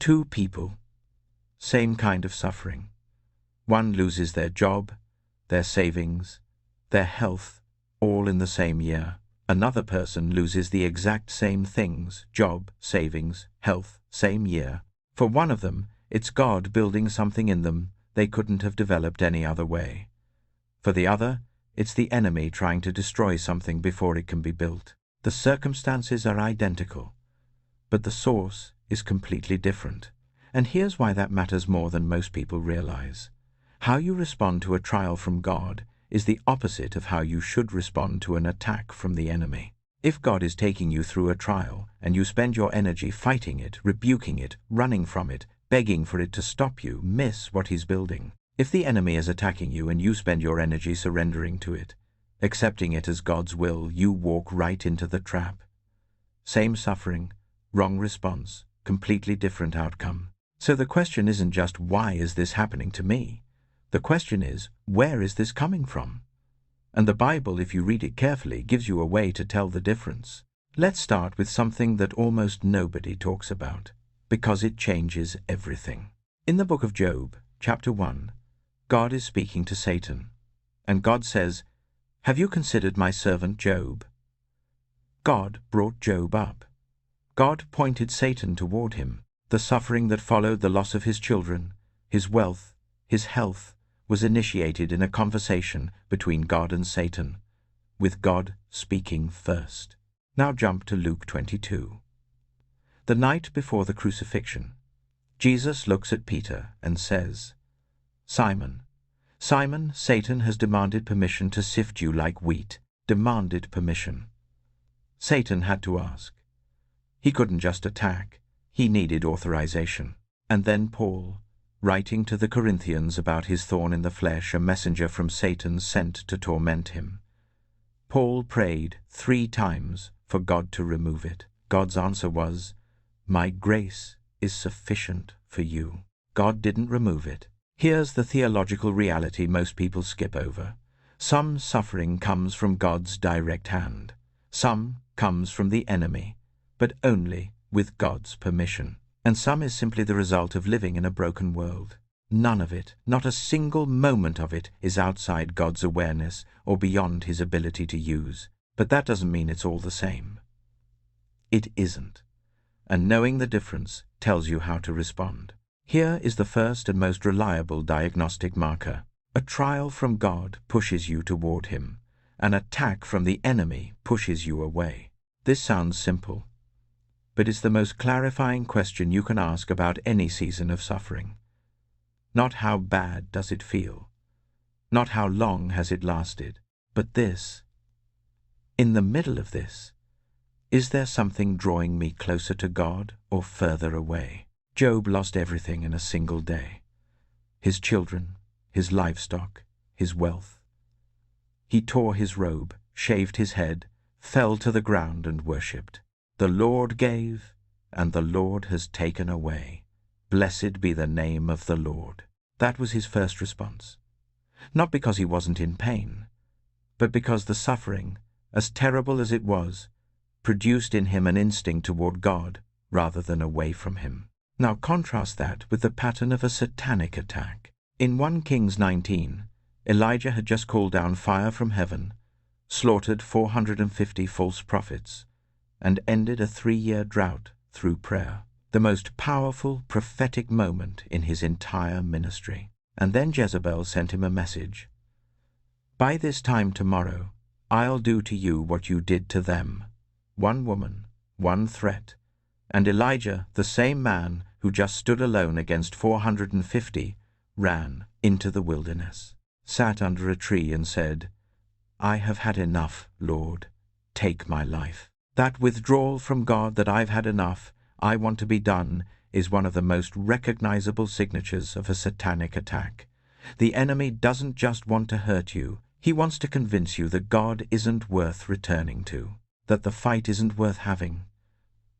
Two people, same kind of suffering. One loses their job, their savings, their health, all in the same year. Another person loses the exact same things, job, savings, health, same year. For one of them, it's God building something in them they couldn't have developed any other way. For the other, it's the enemy trying to destroy something before it can be built. The circumstances are identical, but the source is completely different. And here's why that matters more than most people realize. How you respond to a trial from God is the opposite of how you should respond to an attack from the enemy. If God is taking you through a trial and you spend your energy fighting it, rebuking it, running from it, begging for it to stop you, miss what He's building. If the enemy is attacking you and you spend your energy surrendering to it, accepting it as God's will, you walk right into the trap. Same suffering, wrong response, completely different outcome. So the question isn't just, why is this happening to me? The question is, where is this coming from? And the Bible, if you read it carefully, gives you a way to tell the difference. Let's start with something that almost nobody talks about, because it changes everything. In the book of Job, chapter 1, God is speaking to Satan, and God says, "Have you considered my servant Job?" God brought Job up. God pointed Satan toward him. The suffering that followed the loss of his children, his wealth, his health, was initiated in a conversation between God and Satan, with God speaking first. Now jump to Luke 22. The night before the crucifixion, Jesus looks at Peter and says, "Simon, Simon, Satan has demanded permission to sift you like wheat." Demanded permission. Satan had to ask. He couldn't just attack. He needed authorization. And then Paul, writing to the Corinthians about his thorn in the flesh, a messenger from Satan sent to torment him. Paul prayed 3 times for God to remove it. God's answer was, "My grace is sufficient for you." God didn't remove it. Here's the theological reality most people skip over. Some suffering comes from God's direct hand. Some comes from the enemy, but only with God's permission. And some is simply the result of living in a broken world. None of it, not a single moment of it, is outside God's awareness or beyond His ability to use. But that doesn't mean it's all the same. It isn't. And knowing the difference tells you how to respond. Here is the first and most reliable diagnostic marker. A trial from God pushes you toward Him. An attack from the enemy pushes you away. This sounds simple, but it's the most clarifying question you can ask about any season of suffering. Not how bad does it feel, not how long has it lasted, but this. In the middle of this, is there something drawing me closer to God or further away? Job lost everything in a single day. His children, his livestock, his wealth. He tore his robe, shaved his head, fell to the ground and worshipped. The Lord gave, and the Lord has taken away. Blessed be the name of the Lord. That was his first response. Not because he wasn't in pain, but because the suffering, as terrible as it was, produced in him an instinct toward God rather than away from Him. Now contrast that with the pattern of a satanic attack. In 1 Kings 19, Elijah had just called down fire from heaven, slaughtered 450 false prophets, and ended a 3-year drought through prayer, the most powerful prophetic moment in his entire ministry. And then Jezebel sent him a message. "By this time tomorrow, I'll do to you what you did to them." 1 woman, 1 threat, and Elijah, the same man who just stood alone against 450, ran into the wilderness, sat under a tree and said, "I have had enough, Lord, take my life." That withdrawal from God, that I've had enough, I want to be done, is one of the most recognizable signatures of a satanic attack. The enemy doesn't just want to hurt you, he wants to convince you that God isn't worth returning to, that the fight isn't worth having,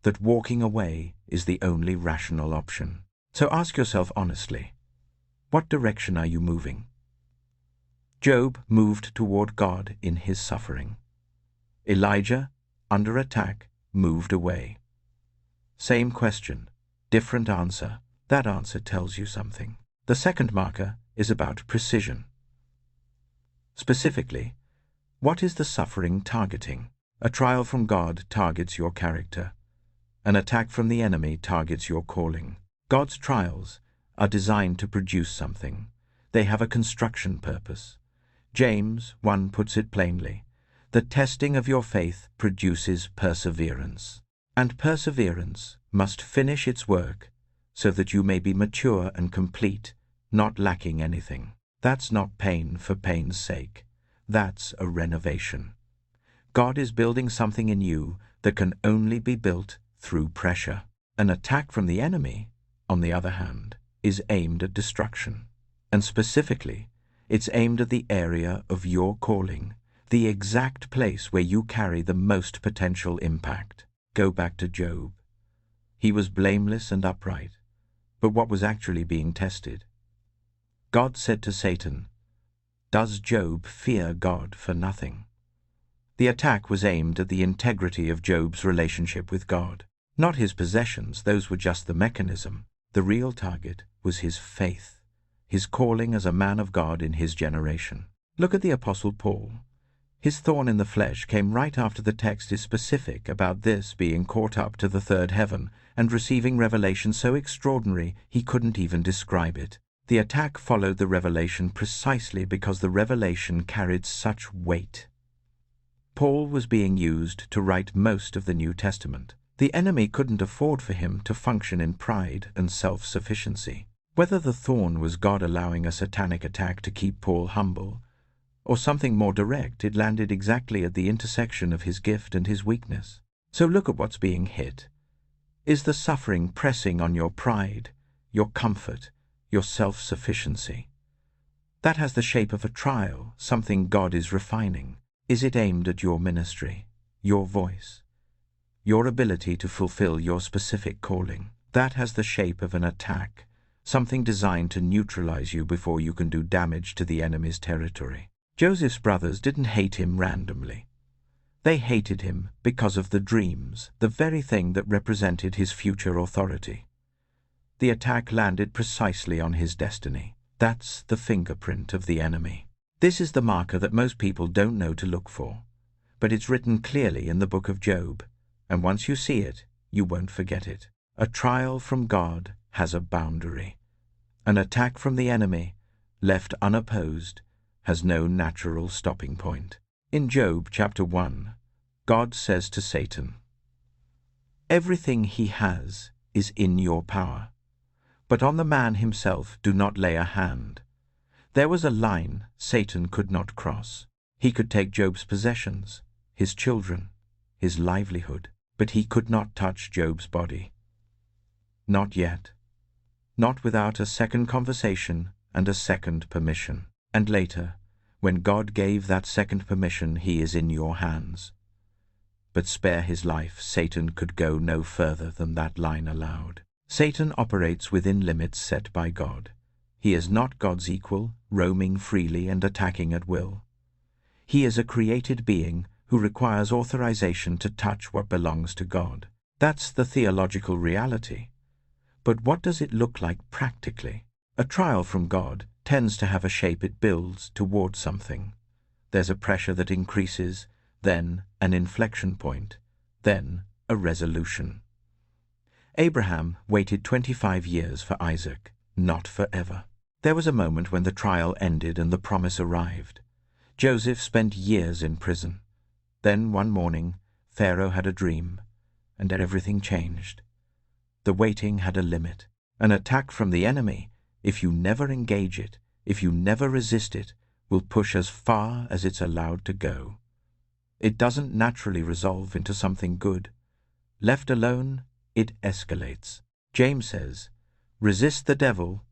that walking away is the only rational option. So ask yourself honestly, what direction are you moving? Job moved toward God in his suffering. Elijah, under attack, moved away. Same question. different answer. That answer tells you something. The second marker is about precision. Specifically, what is the suffering targeting? A trial from God targets your character. An attack from the enemy targets your calling. God's trials are designed to produce something. They have a construction purpose. James 1 puts it plainly. The testing of your faith produces perseverance. And perseverance must finish its work so that you may be mature and complete, not lacking anything. That's not pain for pain's sake. That's a renovation. God is building something in you that can only be built through pressure. An attack from the enemy, on the other hand, is aimed at destruction. And specifically, it's aimed at the area of your calling, the exact place where you carry the most potential impact. Go back to Job. He was blameless and upright, but what was actually being tested? God said to Satan, "Does Job fear God for nothing?" The attack was aimed at the integrity of Job's relationship with God. Not his possessions, those were just the mechanism. The real target was his faith, his calling as a man of God in his generation. Look at the Apostle Paul. His thorn in the flesh came right after the text is specific about this being caught up to the third heaven and receiving revelation so extraordinary he couldn't even describe it. The attack followed the revelation precisely because the revelation carried such weight. Paul was being used to write most of the New Testament. The enemy couldn't afford for him to function in pride and self-sufficiency. Whether the thorn was God allowing a satanic attack to keep Paul humble, or something more direct, it landed exactly at the intersection of his gift and his weakness. So look at what's being hit. Is the suffering pressing on your pride, your comfort, your self-sufficiency? That has the shape of a trial, something God is refining. Is it aimed at your ministry, your voice, your ability to fulfill your specific calling? That has the shape of an attack, something designed to neutralize you before you can do damage to the enemy's territory. Joseph's brothers didn't hate him randomly. They hated him because of the dreams, the very thing that represented his future authority. The attack landed precisely on his destiny. That's the fingerprint of the enemy. This is the marker that most people don't know to look for, but it's written clearly in the book of Job, and once you see it, you won't forget it. A trial from God has a boundary. An attack from the enemy, left unopposed, has no natural stopping point. In Job chapter 1, God says to Satan, "Everything he has is in your power, but on the man himself do not lay a hand." There was a line Satan could not cross. He could take Job's possessions, his children, his livelihood, but he could not touch Job's body. Not yet. Not without a second conversation and a second permission. And later, when God gave that second permission, he is in your hands. But spare his life, Satan could go no further than that line allowed. Satan operates within limits set by God. He is not God's equal, roaming freely and attacking at will. He is a created being who requires authorization to touch what belongs to God. That's the theological reality. But what does it look like practically? A trial from God tends to have a shape it builds towards something. There's a pressure that increases, then an inflection point, then a resolution. Abraham waited 25 years for Isaac, not forever. There was a moment when the trial ended and the promise arrived. Joseph spent years in prison. Then one morning, Pharaoh had a dream, and everything changed. The waiting had a limit. An attack from the enemy, if you never engage it, if you never resist it, will push as far as it's allowed to go. It doesn't naturally resolve into something good. Left alone, it escalates. James says, "Resist the devil,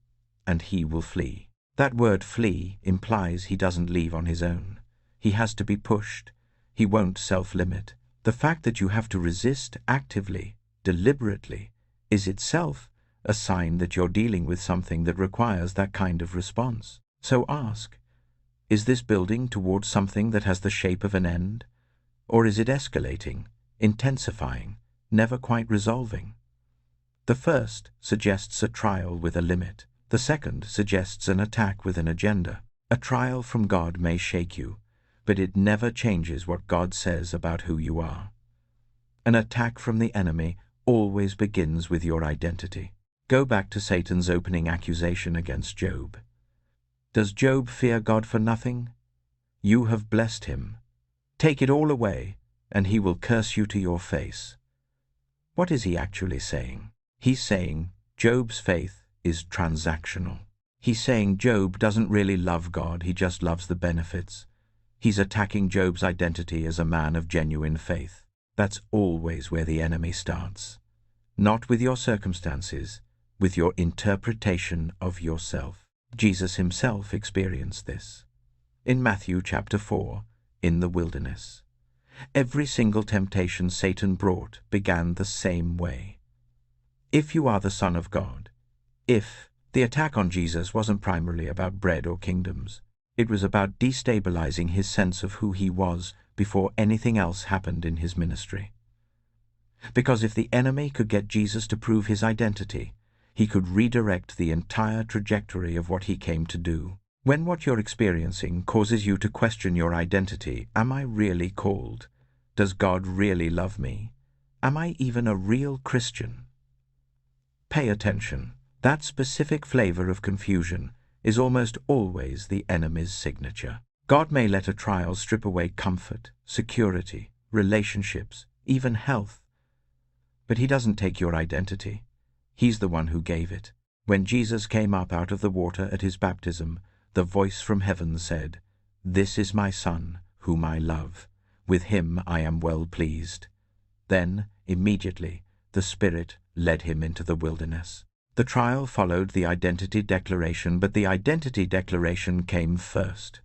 and he will flee." That word flee implies he doesn't leave on his own. He has to be pushed. He won't self-limit. The fact that you have to resist actively, deliberately, is itself a sign that you're dealing with something that requires that kind of response. So ask, is this building towards something that has the shape of an end? Or is it escalating, intensifying, never quite resolving? The first suggests a trial with a limit. The second suggests an attack with an agenda. A trial from God may shake you, but it never changes what God says about who you are. An attack from the enemy always begins with your identity. Go back to Satan's opening accusation against Job. Does Job fear God for nothing? You have blessed him. Take it all away, and he will curse you to your face. What is he actually saying? He's saying Job's faith is transactional. He's saying Job doesn't really love God, he just loves the benefits. He's attacking Job's identity as a man of genuine faith. That's always where the enemy starts. Not with your circumstances, with your interpretation of yourself. Jesus himself experienced this. In Matthew chapter 4, in the wilderness. Every single temptation Satan brought began the same way. If you are the Son of God, the attack on Jesus wasn't primarily about bread or kingdoms. It was about destabilizing his sense of who he was before anything else happened in his ministry. Because if the enemy could get Jesus to prove his identity, he could redirect the entire trajectory of what he came to do. When what you're experiencing causes you to question your identity, am I really called? Does God really love me? Am I even a real Christian? Pay attention. That specific flavor of confusion is almost always the enemy's signature. God may let a trial strip away comfort, security, relationships, even health. But he doesn't take your identity. He's the one who gave it. When Jesus came up out of the water at his baptism, the voice from heaven said, "This is my Son, whom I love. With him I am well pleased." Then, immediately, the Spirit led him into the wilderness. The trial followed the identity declaration, but the identity declaration came first.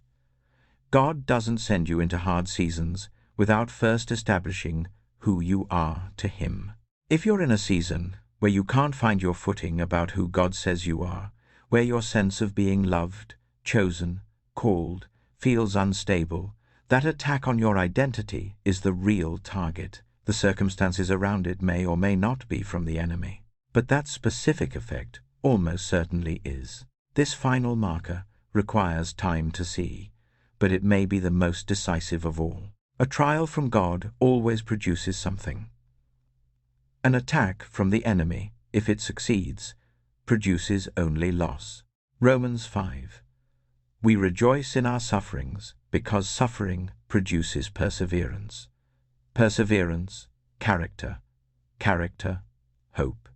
God doesn't send you into hard seasons without first establishing who you are to him. If you're in a season where you can't find your footing about who God says you are, where your sense of being loved, chosen, called, feels unstable, that attack on your identity is the real target. The circumstances around it may or may not be from the enemy. But that specific effect almost certainly is. This final marker requires time to see, but it may be the most decisive of all. A trial from God always produces something. An attack from the enemy, if it succeeds, produces only loss. Romans 5. We rejoice in our sufferings, because suffering produces perseverance. Perseverance, character. Character, hope.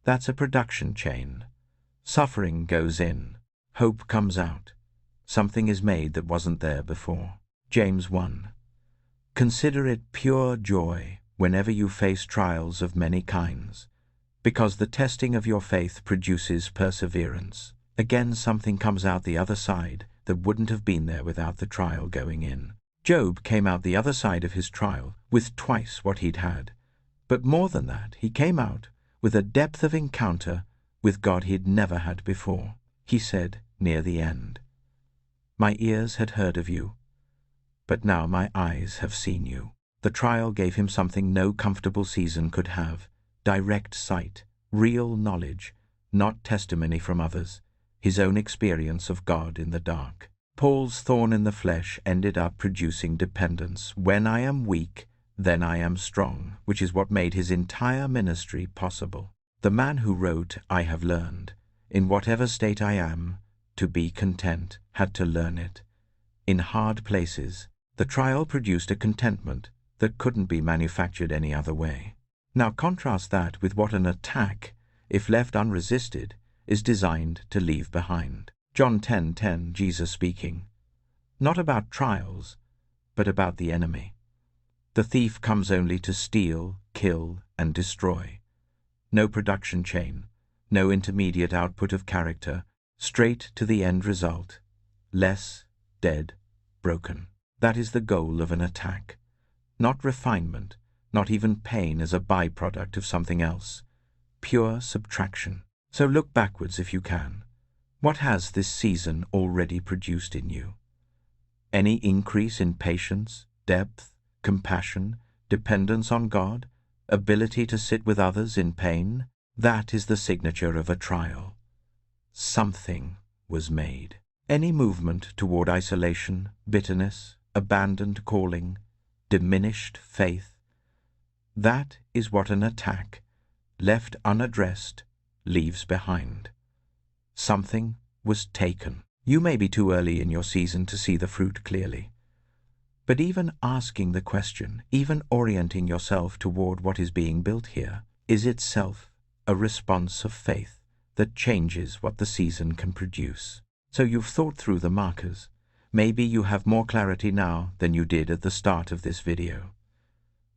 That's a production chain. Suffering goes in. Hope comes out. Something is made that wasn't there before. James 1. Consider it pure joy whenever you face trials of many kinds, because the testing of your faith produces perseverance. Again, something comes out the other side that wouldn't have been there without the trial going in. Job came out the other side of his trial with twice what he'd had. But more than that, he came out with a depth of encounter with God he'd never had before. He said, near the end, "My ears had heard of you, but now my eyes have seen you." The trial gave him something no comfortable season could have: direct sight, real knowledge, not testimony from others, his own experience of God in the dark. Paul's thorn in the flesh ended up producing dependence. When I am weak, then I am strong, which is what made his entire ministry possible. The man who wrote, "I have learned, in whatever state I am, to be content," had to learn it. In hard places, the trial produced a contentment that couldn't be manufactured any other way. Now contrast that with what an attack, if left unresisted, is designed to leave behind. John 10:10, Jesus speaking. Not about trials, but about the enemy. The thief comes only to steal, kill, and destroy. No production chain, no intermediate output of character, straight to the end result: less, dead, broken. That is the goal of an attack. Not refinement, not even pain as a byproduct of something else. Pure subtraction. So look backwards if you can. What has this season already produced in you? Any increase in patience, depth, compassion, dependence on God, ability to sit with others in pain? That is the signature of a trial. Something was made. Any movement toward isolation, bitterness, abandoned calling, diminished faith, that is what an attack, left unaddressed, leaves behind. Something was taken. You may be too early in your season to see the fruit clearly. But even asking the question, even orienting yourself toward what is being built here, is itself a response of faith that changes what the season can produce. So you've thought through the markers. Maybe you have more clarity now than you did at the start of this video.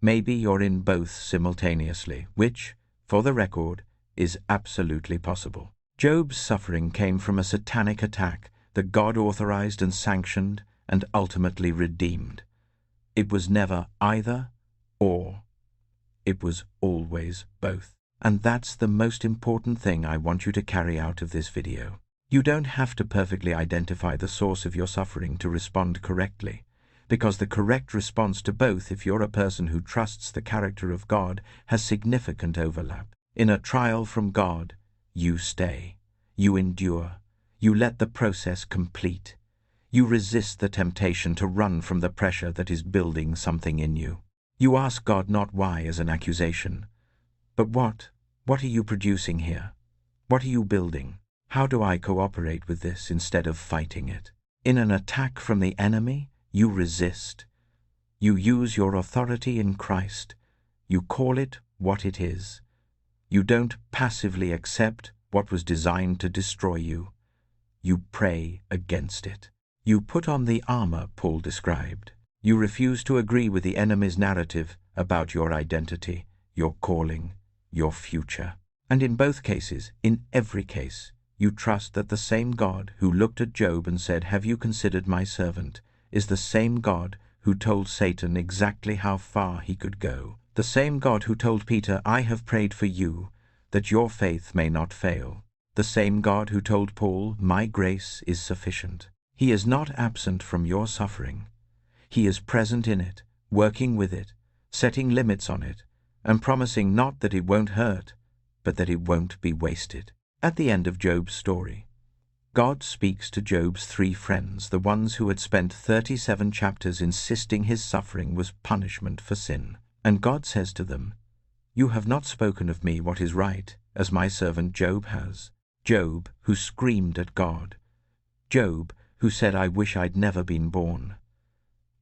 Maybe you're in both simultaneously, which, for the record, is absolutely possible. Job's suffering came from a satanic attack that God authorized and sanctioned and ultimately redeemed. It was never either or. It was always both. And that's the most important thing I want you to carry out of this video. You don't have to perfectly identify the source of your suffering to respond correctly, because the correct response to both, if you're a person who trusts the character of God, has significant overlap. In a trial from God, you stay, you endure, you let the process complete. You resist the temptation to run from the pressure that is building something in you. You ask God not why as an accusation, but what are you producing here? What are you building? How do I cooperate with this instead of fighting it? In an attack from the enemy, you resist. You use your authority in Christ. You call it what it is. You don't passively accept what was designed to destroy you. You pray against it. You put on the armor Paul described. You refuse to agree with the enemy's narrative about your identity, your calling, your future. And in both cases, in every case, you trust that the same God who looked at Job and said, "Have you considered my servant?" is the same God who told Satan exactly how far he could go. The same God who told Peter, "I have prayed for you, that your faith may not fail." The same God who told Paul, "My grace is sufficient." He is not absent from your suffering. He is present in it, working with it, setting limits on it, and promising not that it won't hurt, but that it won't be wasted. At the end of Job's story, God speaks to Job's 3 friends, the ones who had spent 37 chapters insisting his suffering was punishment for sin. And God says to them, "You have not spoken of me what is right, as my servant Job has." Job, who screamed at God. Job, who said, "I wish I'd never been born."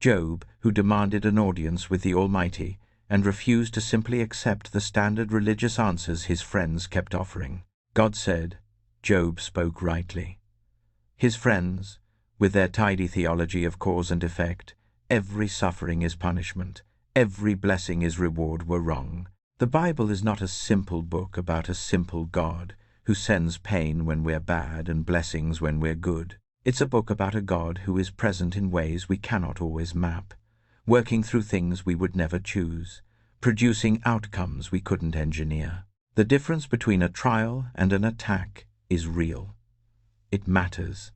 Job, who demanded an audience with the Almighty and refused to simply accept the standard religious answers his friends kept offering. God said, Job spoke rightly. His friends, with their tidy theology of cause and effect, every suffering is punishment, every blessing is reward, were wrong. The Bible is not a simple book about a simple God who sends pain when we're bad and blessings when we're good. It's a book about a God who is present in ways we cannot always map, working through things we would never choose, producing outcomes we couldn't engineer. The difference between a trial and an attack is real. It matters,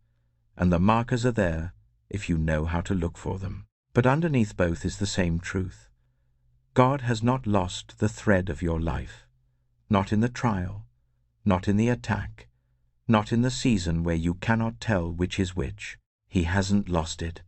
and the markers are there if you know how to look for them. But underneath both is the same truth. God has not lost the thread of your life, not in the trial, not in the attack, not in the season where you cannot tell which is which. He hasn't lost it.